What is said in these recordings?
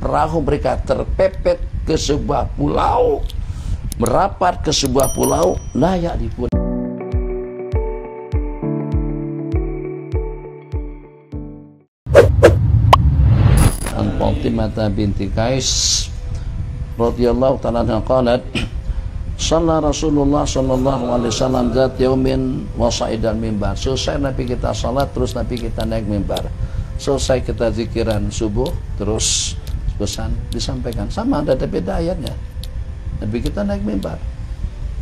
perahu mereka terpepet ke sebuah pulau, merapat ke sebuah pulau, layak dipun. An Fatimah binti Qais radhiyallahu ta'ala anha qalat shalla Rasulullah sallallahu alaihi wasallam zat yaumin wa sa'idal mimbar. Selesai Nabi kita salat, terus Nabi kita naik mimbar. Selesai kita zikiran subuh, terus pesan disampaikan. Sama, ada beda ayatnya. Nabi kita naik mimbar.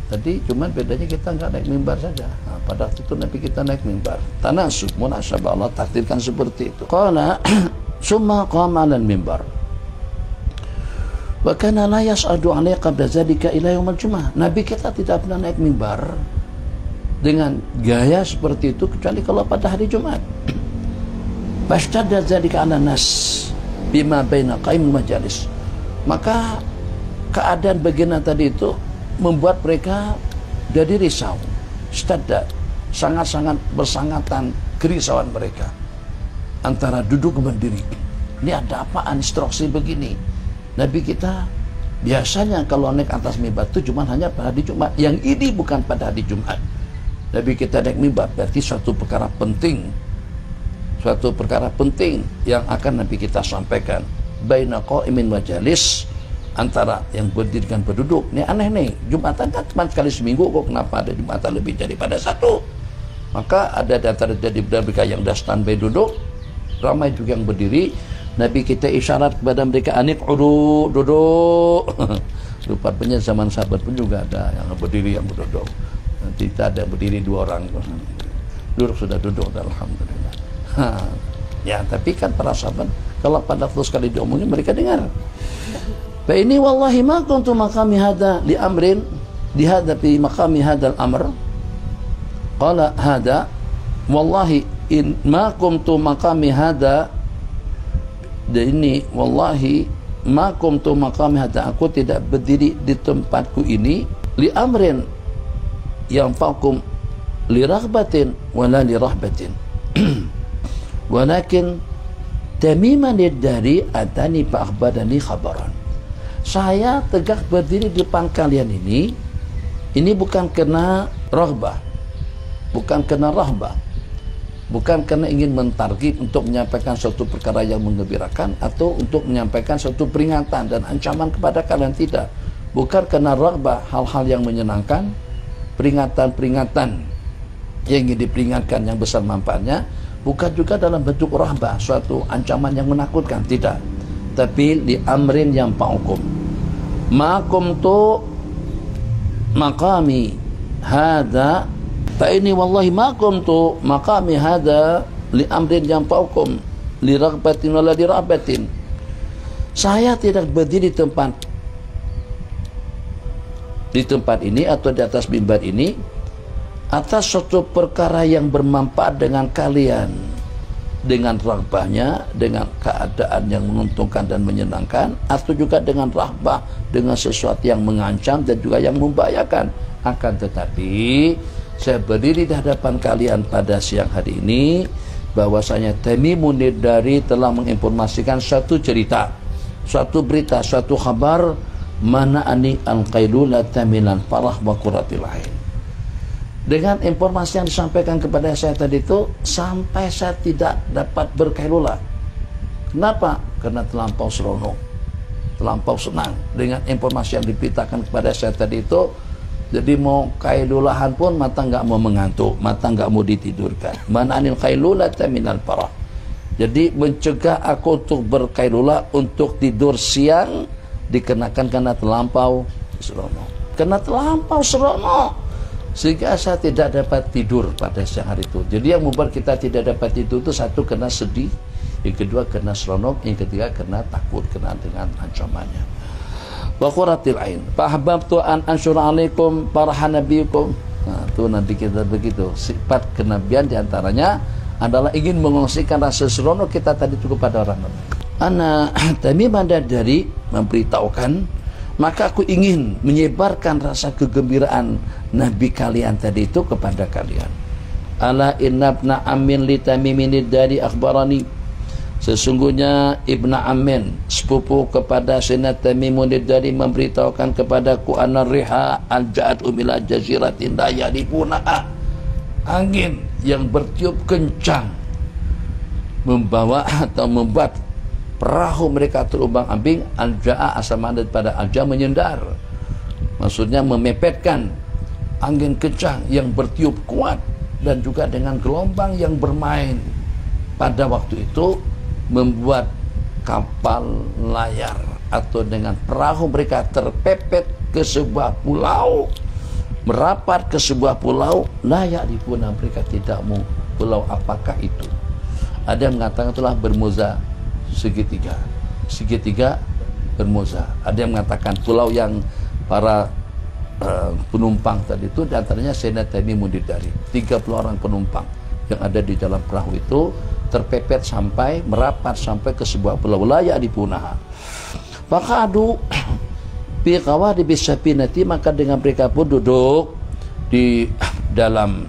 Tadi cuma bedanya kita nggak naik mimbar saja. Nah, pada waktu itu Nabi kita naik mimbar. Tanasub, munasabah, Allah takdirkan seperti itu. Qala summa qama 'alal mimbar. Wa kana la yas'adu 'alaihi qabla zalika ila yaumil jumu'ah. Nabi kita tidak pernah naik mimbar dengan gaya seperti itu kecuali kalau pada hari Jumat. Fashtadda zalika 'ala nas bima baina qaim majalis. Maka keadaan baginda tadi itu membuat mereka jadi risau. Stadda, sangat-sangat bersangatan kerisauan mereka antara duduk dan berdiri. Ini ada apaan instruksi begini? Nabi kita biasanya kalau naik atas mimbar itu cuma hanya pada hari Jumat. Yang ini bukan pada hari Jumat. Nabi kita naik mimbar berarti suatu perkara penting. Suatu perkara penting yang akan Nabi kita sampaikan. Baina qa'imin majalis, antara yang berdiri dan berduduk. Ini aneh nih, Jumatan kan cuma sekali seminggu, kok kenapa ada Jumatan lebih daripada satu? Maka ada di antara mereka yang sudah standby duduk, ramai juga yang berdiri. Nabi kita isyarat kepada mereka, aniq'udu, duduk. Rupanya zaman sahabat pun juga ada yang berdiri, yang berduduk. Nanti kita ada berdiri 2 orang. Duduk sudah duduk, alhamdulillah. Ya, tapi kan para sahabat kalau pada waktu sekali diomongin mereka dengar. Fa ini wallahi ma kuntu maqami hada li amrin di hada fi maqami hadal amr. Qala hada wallahi in ma kuntu maqami hada. Dan ini wallahi ma kuntu maqami hada, aku tidak berdiri di tempatku ini li amrin yang faqum li raghbatin wala li rahbatin. Walakin tamiman dari atani fa'akhbarani khabaran. Saya tegak berdiri di depan kalian ini bukan karena raghbah, bukan karena rahbah, bukan karena ingin mentarget untuk menyampaikan suatu perkara yang menggembirakan atau untuk menyampaikan suatu peringatan dan ancaman kepada kalian, tidak. Bukan karena raghbah, hal-hal yang menyenangkan, peringatan-peringatan yang ingin diperingatkan yang besar manfaatnya. Bukan juga dalam bentuk rahbah, suatu ancaman yang menakutkan, tidak. Tapi di amrin yang fa'ukum. Ma'akum tu maqami hada. Fa ini wallahi ma'akum tu maqami hada li amrin yang fa'ukum li raghbatin wala li rahbatin. Saya tidak berdiri di tempat ini atau di atas mimbar ini atas suatu perkara yang bermanfaat dengan kalian, dengan rahbahnya, dengan keadaan yang menguntungkan dan menyenangkan, atau juga dengan rahbah, dengan sesuatu yang mengancam dan juga yang membahayakan. Akan tetapi saya berdiri di hadapan kalian pada siang hari ini bahwasanya Tamimun Dari telah menginformasikan suatu cerita, suatu berita, suatu kabar, mana ani al-qailulata minal farah wa qurratil ain. Dengan informasi yang disampaikan kepada saya tadi itu, sampai saya tidak dapat berkailulah. Kenapa? Karena terlampau seronok, terlampau senang dengan informasi yang diberitakan kepada saya tadi itu. Jadi mau kailulahan pun mata nggak mau mengantuk, mata nggak mau ditidurkan. Man anil kailulata minal farah. Jadi mencegah aku untuk berkailulah, untuk tidur siang dikenakan karena terlampau seronok. Karena terlampau seronok, sehingga saya tidak dapat tidur pada siang hari itu. Jadi yang membuat kita tidak dapat tidur itu, satu karena sedih, yang kedua karena seronok, yang ketiga karena takut, karena dengan ancamannya. Wa qurratil ain. Fa ahbabtu an ansyura alaikum farahan nabiyikum. Nah, itu nanti kita begitu. Sifat kenabian diantaranya adalah ingin mengungsikan rasa seronok kita tadi itu kepada orang lain. Ana Tamiman Dari memberitahukan, maka aku ingin menyebarkan rasa kegembiraan Nabi kalian tadi itu kepada kalian. Ala innabna amin li Tamimin Dari akhbarani. Sesungguhnya Ibn Amin sepupu kepada Sayyidina Tamimun Ad-Dari memberitahukan kepadaku anna riha al-ja'at umila jaziratin la ya'rifuna, angin yang bertiup kencang membawa atau membuat perahu mereka terumbang-ambing. Al-ja'a asal mana daripada al-ja' menyendar, maksudnya memepetkan. Angin kencang yang bertiup kuat dan juga dengan gelombang yang bermain pada waktu itu membuat kapal layar atau dengan perahu mereka terpepet ke sebuah pulau, merapat ke sebuah pulau, layak dipuna, mereka tidak mau pulau apakah itu. Ada yang mengatakan itulah Bermuda segitiga, segitiga Bermuda. Ada yang mengatakan pulau yang para penumpang tadi itu diantaranya Sayyidina Tamimun Ad-Dari, 30 orang penumpang yang ada di dalam perahu itu terpepet sampai merapat sampai ke sebuah pulau layak dipunah. Maka adu bi qawadi bisabinati, maka dengan mereka pun duduk di dalam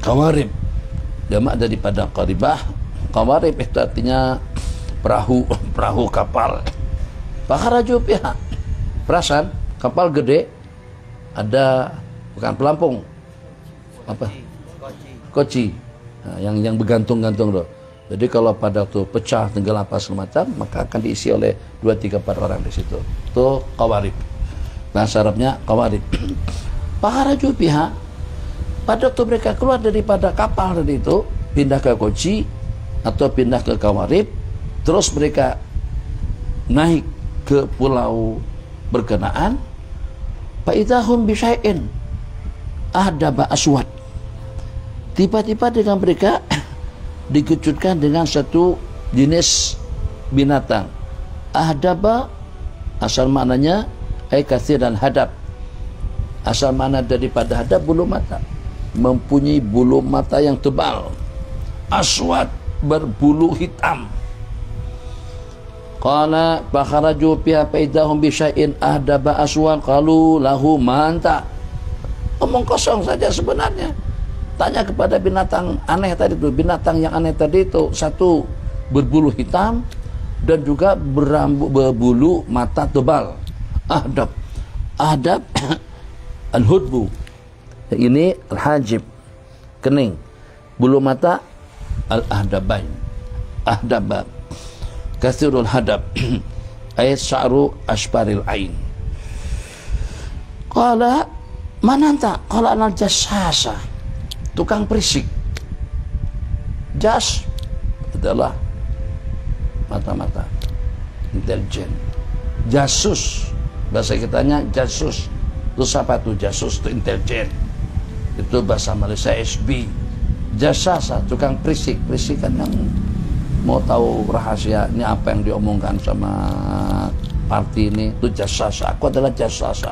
qawarib, jamak daripada qaribah. Qawarib itu artinya perahu kapal. Fakharaju biha, perasan kapal gede, ada bukan pelampung, apa? Koci. Nah, yang bergantung-gantung loh. Jadi kalau pada waktu pecah, tenggelam apa semacam, maka akan diisi oleh 2, 3, 4 orang di situ. Itu qawarib. Bahasa Arabnya qawarib. Fakharaju biha, pada waktu mereka keluar daripada kapal tadi itu, pindah ke koci atau pindah ke qawarib, terus mereka naik ke pulau berkenaan. Fa idahum bisyai'in ahdaba aswad, tiba-tiba dengan mereka dikejutkan dengan satu jenis binatang. Ahdaba asal maknanya kathir dan hadab, asal makna daripada hadab bulu mata, mempunyai bulu mata yang tebal. Aswad berbulu hitam. Qala fakharaju biha faidahum bisyai'in ahdaba aswad qalu lahu manta. Omong kosong saja sebenarnya. Tanya kepada binatang aneh tadi itu, binatang yang aneh tadi itu satu berbulu hitam dan juga berbulu mata tebal. Ahdab al-hudbu, ini al-hajib, kening, bulu mata al-ahdabain, ahdabab kathirul hadab ayat sya'ru asparil ain. Qala mananta, qala anal jassasa, tukang perisik. Jas adalah mata-mata, intelijen. Jasus, bahasa kitanya jasus. Terus apa itu jasus? Itu intelijen. Itu bahasa Malaysia SB. Jasasa, tukang perisik. Perisik kan yang mau tahu rahasia ini apa yang diomongkan sama parti ini, itu jasasa. Aku adalah jasasa.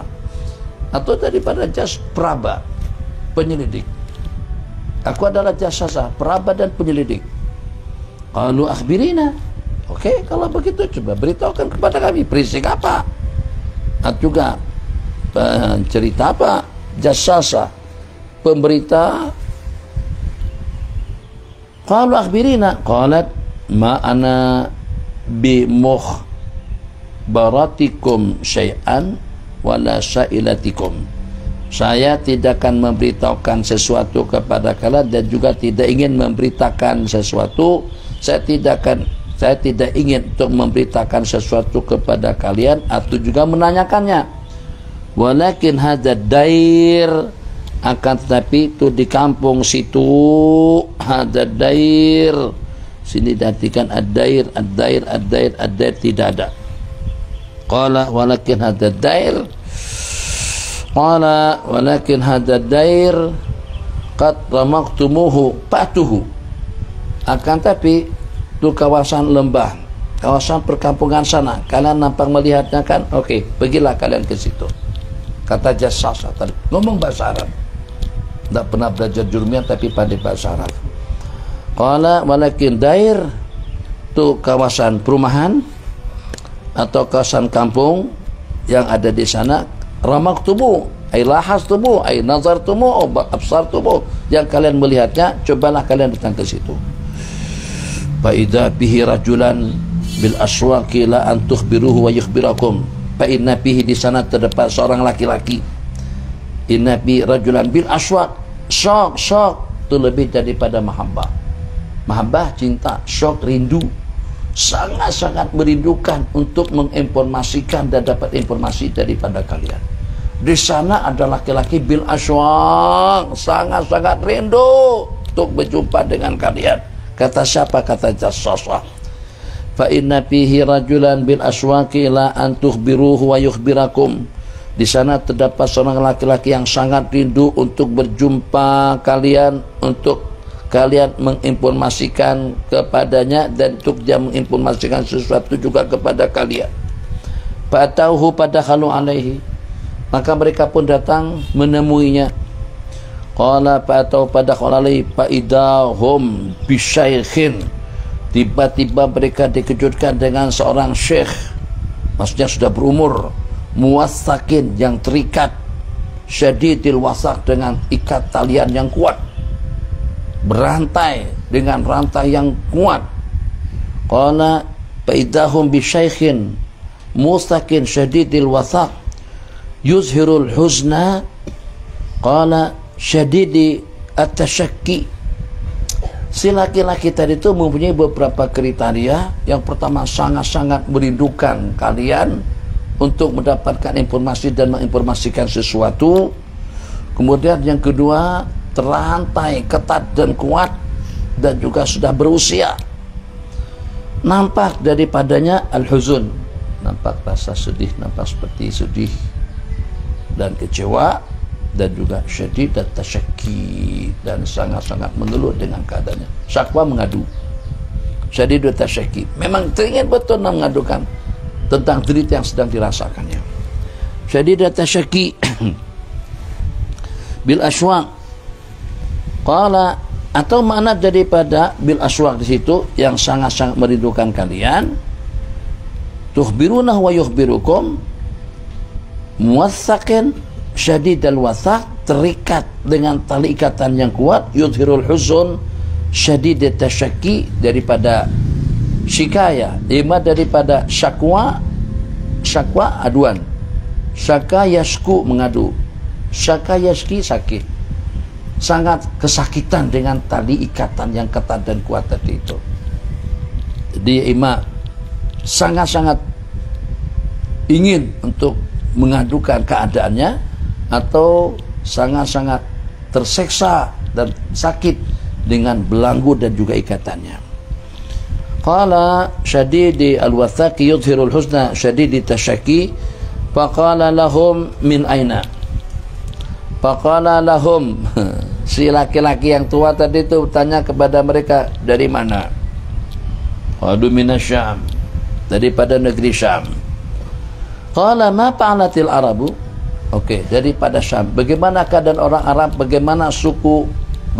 Atau daripada jas, peraba, penyelidik. Aku adalah jasasa, peraba dan penyelidik. Qalu akhbirina. Oke, kalau begitu coba beritahukan kepada kami, perisik apa? Atau juga cerita apa? Jasasa, pemberita. Qalu akhbirina. Qalat ma ana bi mukhbaratikum syai'an wala sailatikum. Saya tidak akan memberitahukan sesuatu kepada kalian dan juga tidak ingin memberitakan sesuatu. Saya tidak ingin untuk memberitakan sesuatu kepada kalian atau juga menanyakannya. Walakin hadza dair, akan tetapi itu di kampung situ, hadza dair. Sini diartikan ad-dair, ad-dair, ad-dair, ad-dair tidak ada. Qala walakin hadza dair. Qala walakin hadza dair qad ramaktumuhu patuhu, akan tapi itu kawasan lembah, kawasan perkampungan sana, kalian nampak melihatnya kan? Oke, pergilah kalian ke situ. Kata jasasa tadi, ngomong bahasa Arab, tidak pernah belajar jurumiyah tapi pandai bahasa Arab. Qala walakin dair, itu kawasan perumahan atau kawasan kampung yang ada di sana. Ramaktumu ay lahastumu ay nazartumu absartumu, yang kalian melihatnya, cobalah kalian datang ke situ. fa idza bihi rajulan bil aswaqi la an tukhbiruhu wa yukhbirakum, fa inna bihi, di sana terdapat seorang laki-laki, inna bi rajulan bil aswaq, syok itu lebih daripada mahabbah. Mahabbah cinta, syok rindu, sangat-sangat merindukan untuk menginformasikan dan dapat informasi daripada kalian. Di sana ada laki-laki bil aswaq, sangat-sangat rindu untuk berjumpa dengan kalian. Kata siapa? Kata Jassasah. Fa inna fihi rajulan bil aswaqi la an tukhbiruhu wa yukhbirakum. Di sana terdapat seorang laki-laki yang sangat rindu untuk berjumpa kalian, untuk kalian menginformasikan kepadanya, dan untuk dia menginformasikan sesuatu juga kepada kalian. Fa'atauhu padakhalu alaihi, maka mereka pun datang menemuinya. Qala fa'atauhu padakhalu alaihi fa'idahum bisyaikhin, tiba-tiba mereka dikejutkan dengan seorang syekh, maksudnya sudah berumur, muwassakin, yang terikat, syadidil wasak, dengan ikat talian yang kuat, berantai dengan rantai yang kuat. Qala faidahum bisyaikhin mustakin syadidil wathaq yuzhirul huzna, qala syadidi at-tashakki. Si laki-laki tadi itu mempunyai beberapa kriteria. Yang pertama, sangat-sangat merindukan kalian untuk mendapatkan informasi dan menginformasikan sesuatu. Kemudian yang kedua, terrantai ketat dan kuat, dan juga sudah berusia. Nampak daripadanya al-huzun, nampak rasa sedih, nampak seperti sedih dan kecewa, dan juga syadid dan tasyakki, dan sangat-sangat mengeluh dengan keadaannya. Syakwa, mengadu. Syadid dan tasyakki, memang teringin betul mengadukan tentang derita yang sedang dirasakannya. Syadid dan tasyakki bil aswaq. Qala, atau makna daripada bil aswaq di situ, yang sangat-sangat merindukan kalian. Tukhbirunah wa yukhbirukum, muwaththaqin syadidal wathaq, terikat dengan tali ikatan yang kuat, yudhirul huzun syadidat tasyakki, daripada syikaya, ima daripada syakwa aduan, syaka yasku mengadu, syaka yaski sakit, sangat kesakitan dengan tali ikatan yang ketat dan kuat tadi itu. Dia ima sangat-sangat ingin untuk mengadukan keadaannya, atau sangat-sangat terseksa dan sakit dengan belanggu dan juga ikatannya. Qala syadidi al-wathaqi yudhirul husna syadidi tasyaki, faqala lahum min aina, faqala lahum si laki-laki yang tua tadi itu bertanya kepada mereka, dari mana? Qalu minasyam, daripada negeri Syam. Qala ma fa'alatil arabu, oke, daripada Syam. Bagaimana keadaan orang Arab, bagaimana suku,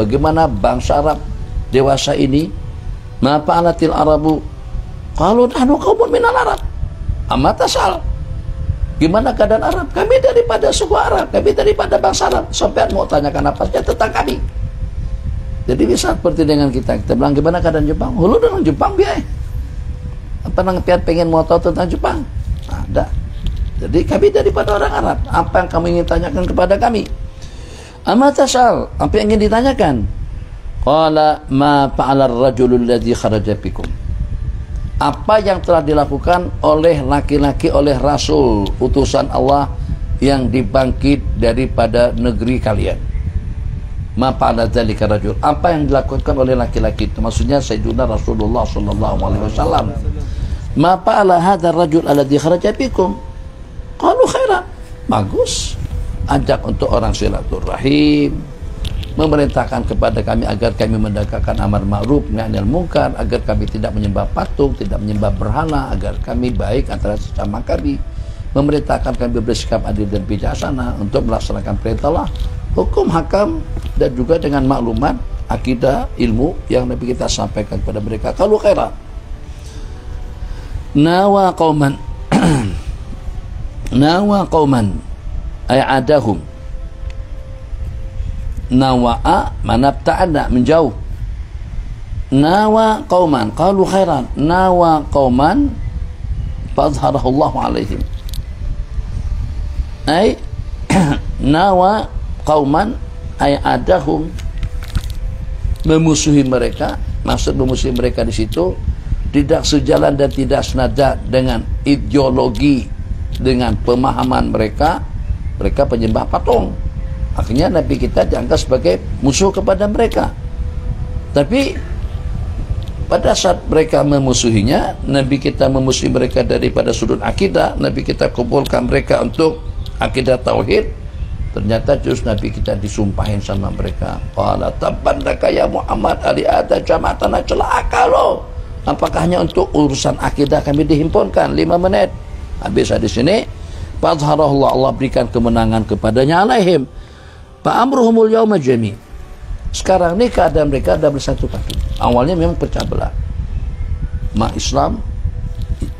bagaimana bangsa Arab dewasa ini? Ma fa'alatil arabu, qalu nahnu qaumun minal arab. Amma tasal, gimana keadaan Arab? Kami daripada suku Arab, kami daripada bangsa Arab. Sampai mau tanyakan apa saja tentang kami. Jadi bisa seperti dengan kita bilang gimana keadaan Jepang. Hulu dengan Jepang biaya. Apa nang pengen mau tahu tentang Jepang? Ada. Jadi kami daripada orang Arab. Apa yang kamu ingin tanyakan kepada kami? Amma tasal, apa yang ingin ditanyakan? Qala ma fa'ala ar-rajulul ladzi kharaja bikum. Apa yang telah dilakukan oleh laki-laki, oleh Rasul utusan Allah yang dibangkit daripada negeri kalian? Ma fa'ala dzalika rajul, apa yang dilakukan oleh laki-laki itu? Maksudnya Sayyidina Rasulullah sallallahu alaihi wasallam. Ma fa'ala hadzal rajul alladzi kharaja bikum? Qalu khairan, bagus. Ajak untuk orang silaturahim, memerintahkan kepada kami agar kami mendekatkan amar ma'ruf nahi anil munkar, agar kami tidak menyembah patung, tidak menyembah berhala, agar kami baik antara sesama kami, memerintahkan kami bersikap adil dan bijaksana untuk melaksanakan perintah Allah, hukum hakam, dan juga dengan maklumat akidah ilmu yang Nabi kita sampaikan kepada mereka. Kalau khairan nawa qauman nawa qauman ay'adahum, nawa'a manabta'ana, menjauh, nawa qauman qalu khairan nawa qauman fadhharahu Allah alaihim. Ay nawa qauman ay adahum, memusuhi mereka. Maksud memusuhi mereka di situ tidak sejalan dan tidak senada dengan ideologi, dengan pemahaman mereka. Mereka penyembah patung. Akhirnya Nabi kita dianggap sebagai musuh kepada mereka. Tapi pada saat mereka memusuhinya, Nabi kita memusuhi mereka daripada sudut akidah. Nabi kita kumpulkan mereka untuk akidah tauhid. Ternyata terus Nabi kita disumpahin sama mereka. Qala tabbannaka ya Muhammad ali ada jama'atana, celaka lo. Apakah hanya untuk urusan akidah kami dihimpunkan 5 menit? Habis di sini fadharahullah, Allah berikan kemenangan kepadanya alaihim. Fa amruhumul yauma jami'. Sekarang ini keadaan mereka ada bersatu padu. Awalnya memang pecah belah. Mak Islam,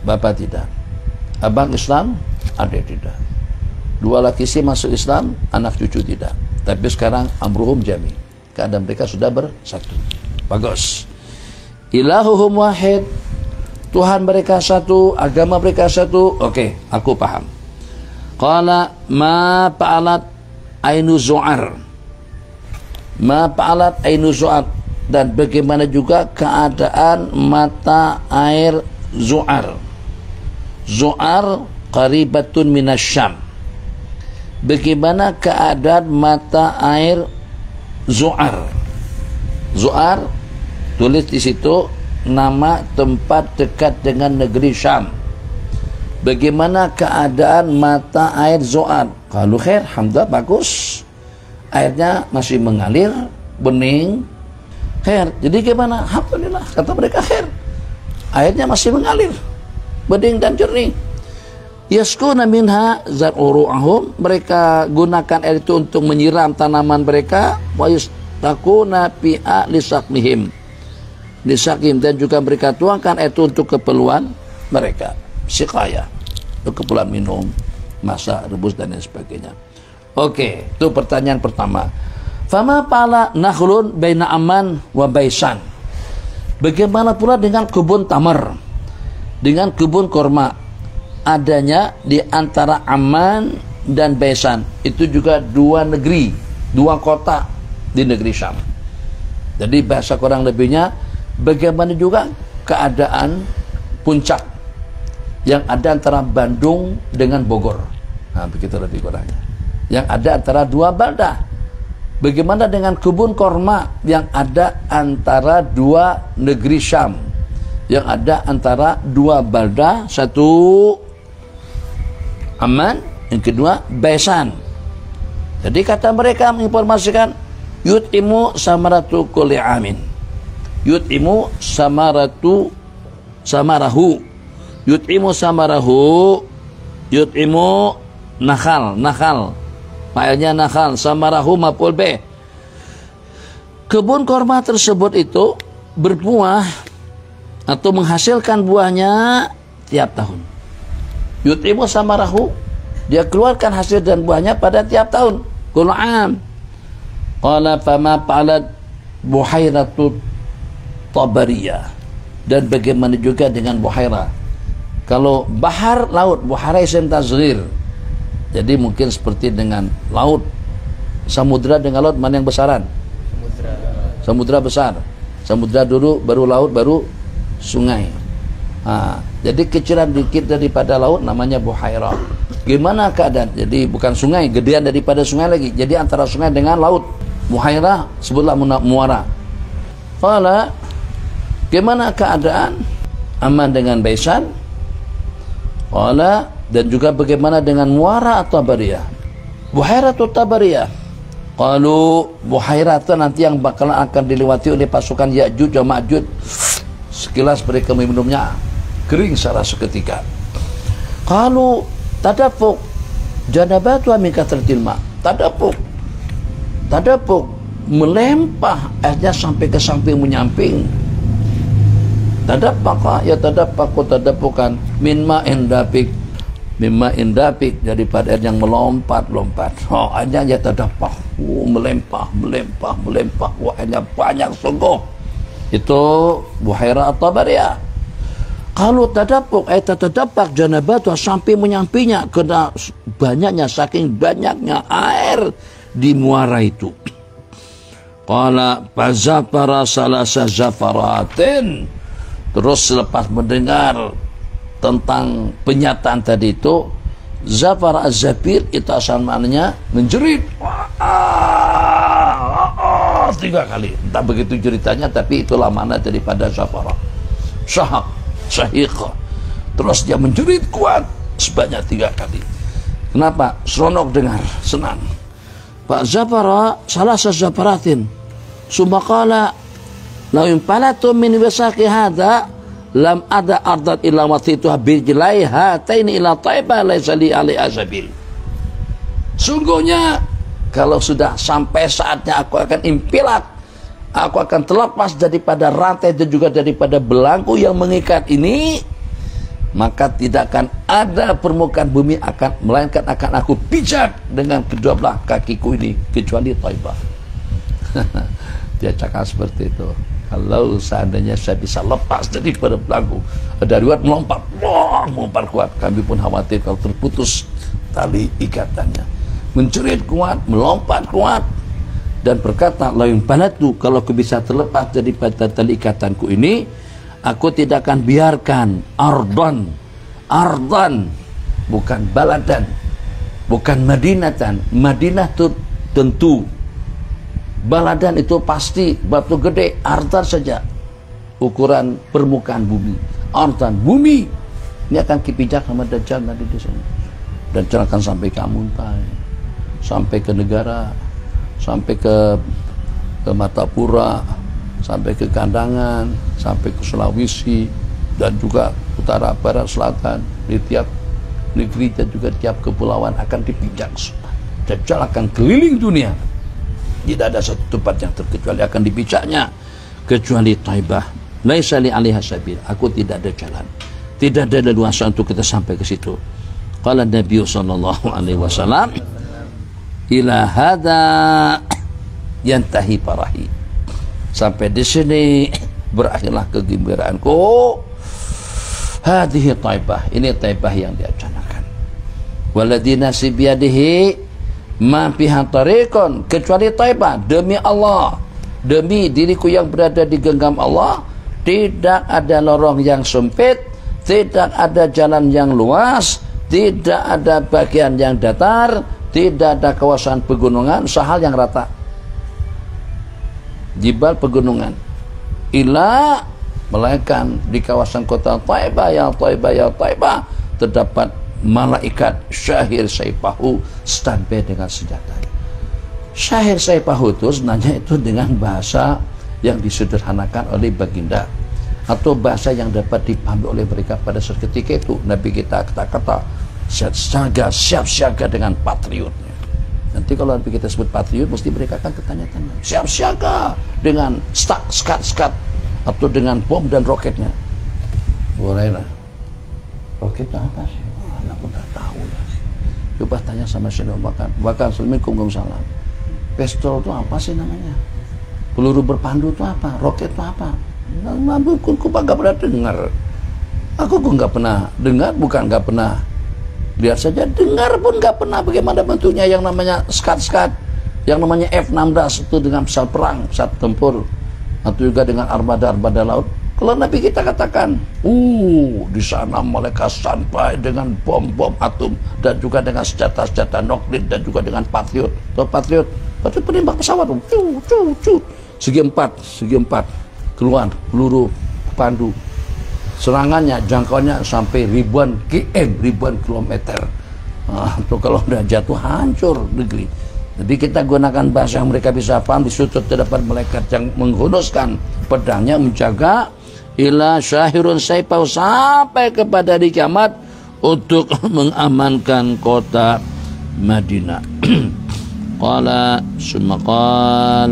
bapak tidak. Abang Islam, adik tidak. 2 laki si masuk Islam, anak cucu tidak. Tapi sekarang amruhum jami'. Keadaan mereka sudah bersatu. Bagus. Ilahuhum wahid. Tuhan mereka satu, agama mereka satu. Oke, aku paham. Qala ma fa'alat ainu zu'ar. Ma fa'alat ainu zu'ar. Dan bagaimana juga keadaan mata air zu'ar. Zu'ar qaribatun minasyam. Bagaimana keadaan mata air zu'ar. Zu'ar tulis di situ nama tempat dekat dengan negeri Syam. Bagaimana keadaan mata air zu'ar? Kalau khair, alhamdulillah bagus. Airnya masih mengalir, bening, khair. Jadi gimana? Alhamdulillah, kata mereka khair. Airnya masih mengalir, bening dan jernih. Yaskuna minha zar'uru'ahum, mereka gunakan air itu untuk menyiram tanaman mereka. Wa yustakuna pi'a lisakmihim, lisakim, dan juga mereka tuangkan air itu untuk keperluan mereka, siqaya, untuk keperluan minum, masak, rebus dan lain sebagainya. Oke, itu pertanyaan pertama. Fama pala nakhlun baina aman wa baisan. Bagaimana pula dengan kebun tamar, dengan kebun korma, adanya di antara Aman dan Baisan. Itu juga 2 negeri, 2 kota di negeri Syam. Jadi bahasa kurang lebihnya, bagaimana juga keadaan puncak yang ada antara Bandung dengan Bogor. Nah, begitu lebih kurangnya. Yang ada antara 2 baldah. Bagaimana dengan kebun korma yang ada antara 2 negeri Syam, yang ada antara 2 baldah, satu Aman, yang kedua Baisan. Jadi kata mereka menginformasikan yut'imu samaratu kulli amin. Yut'imu samarahu. Yut'imu samarahu. Yut'imu nakhal. Failnya nakhal, samarahu maf'ul bih. Kebun korma tersebut itu berbuah atau menghasilkan buahnya tiap tahun. Yut'imu samarahu, dia keluarkan hasil dan buahnya pada tiap tahun. Kullu am. Qala fama fa'alat buhairatu tabariyah. Dan bagaimana juga dengan buhaira. Kalau bahar laut, buhaira isim tazghir. Jadi mungkin seperti dengan laut, samudra dengan laut, mana yang besaran? Samudra besar. Samudra dulu, baru laut, baru sungai. Jadi kecilan dikit daripada laut namanya buhaira. Gimana keadaan? Jadi bukan sungai, gedean daripada sungai lagi. Jadi antara sungai dengan laut. Buhaira sebutlah muara. Qala, gimana keadaan Aman dengan Baisan? Qala, dan juga bagaimana dengan muara atau Tabariyah? Buhaira atau Tabariyah? Qalu buhaira itu nanti yang bakalan akan dilewati oleh pasukan Ya'juj dan Ma'juj. Sekilas mereka meminumnya kering secara seketika. Kalau tadafuk janabatu min katratil ma, tadafuk melempah airnya sampai ke samping menyamping. Tadafaka ya tadafukan mimma indapik daripada air yang melompat. Airnya ya tadafak, melempah. Wah, airnya banyak sungguh. Itu Buhairah At-Tabariyah. Kalau tadapak janabatu sampai menyampinya kena banyaknya, saking banyaknya air di muara itu. Qala fazafara salasa zafaratin. Terus selepas mendengar tentang penyataan tadi itu, zafar az-zafir itu asal maknanya menjerit. 3 kali. Entah begitu ceritanya, tapi itulah makna daripada zafara. Syahiqah. Terus dia menjerit kuat sebanyak 3 kali. Kenapa? Seronok dengar, senang. Pak Zafara salah sazafaratin. Sumakala la impalatu min wasaqi hadha lam ada ardat illa watituha bijlai hataini ila Taibah laisa li ali azabil. Sungguhnya kalau sudah sampai saatnya aku akan impilat, aku akan terlepas daripada rantai dan juga daripada belenggu yang mengikat ini, maka tidak akan ada permukaan bumi melainkan akan aku pijak dengan kedua belah kakiku ini kecuali Taibah. Dia cakap seperti itu. Kalau seandainya saya bisa lepas daripada belenggu, ada riwayat melompat kuat. Kami pun khawatir kalau terputus tali ikatannya. Menjerit kuat, melompat kuat, dan berkata, lain balatu, kalau aku bisa terlepas daripada tali ikatanku ini, aku tidak akan biarkan ardan, bukan baladan, bukan madinatan. Madinah itu tentu, baladan itu pasti batu gede. Ardan saja ukuran permukaan bumi. Ardan, bumi ini akan kipijak sama Dajjal nanti di sini. Dajjal akan sampai ke Amuntai, sampai ke negara, sampai ke Matapura, sampai ke Kandangan, sampai ke Sulawesi, dan juga utara, barat, selatan. Di tiap negeri dan juga tiap kepulauan akan dipijak. Dajjal akan keliling dunia. Tidak ada satu tempat yang terkecuali akan dipijaknya kecuali Taibah. Laisa li alaiha sabil. Aku tidak ada jalan, tidak ada leluasa untuk kita sampai ke situ. Qala Nabi sallallahu alaihi wasallam, ila hada yantahi farahi. Sampai di sini berakhirlah kegembiraanku. Hadhihi Taibah, ini Taibah yang diacanakan. Waladzi nafsi biyadihi ma fiha tariqun, kecuali Taibah, demi Allah, demi diriku yang berada di genggam Allah, tidak ada lorong yang sempit, tidak ada jalan yang luas, tidak ada bagian yang datar, tidak ada kawasan pegunungan, sehal yang rata. Jibal pegunungan. Ila melainkan di kawasan kota Taibah, ya Taibah, ya Taibah, terdapat malaikat syahir saipahu, standby dengan senjata. Syahir saipahu itu sebenarnya itu dengan bahasa yang disederhanakan oleh baginda, atau bahasa yang dapat dipahami oleh mereka pada seketika itu. Nabi kita kata-kata siap siaga dengan patriotnya. Nanti kalau Nabi kita sebut patriot, mesti mereka akan bertanya-tanya, siap siaga dengan skat atau dengan bom dan roketnya. Hurairah, roketnya apa sih? Anak udah tahu ya. Coba tanya sama Sayyidina Bakar. Assalamualaikum salam. Pistol itu apa sih namanya? Peluru berpandu itu apa? Roket itu apa? Aku nggak pernah dengar. Aku nggak pernah dengar, bukan nggak pernah lihat saja, dengar pun nggak pernah bagaimana bentuknya yang namanya skat, yang namanya F-16 itu dengan pesawat perang, pesawat tempur, atau juga dengan armada laut. Kalau Nabi kita katakan, di sana mereka sampai dengan bom atom dan juga dengan senjata nuklir dan juga dengan patriot penembak pesawat, segi empat keluar peluru pandu. Serangannya jangkauannya sampai ribuan kilometer. Itu kalau udah jatuh hancur negeri. Jadi kita gunakan bahasa yang mereka bisa paham. Di situ terdapat malaikat yang menghunuskan pedangnya menjaga ila syahirun saipau, sampai kepada hari kiamat untuk mengamankan kota Madinah. Qala summa qala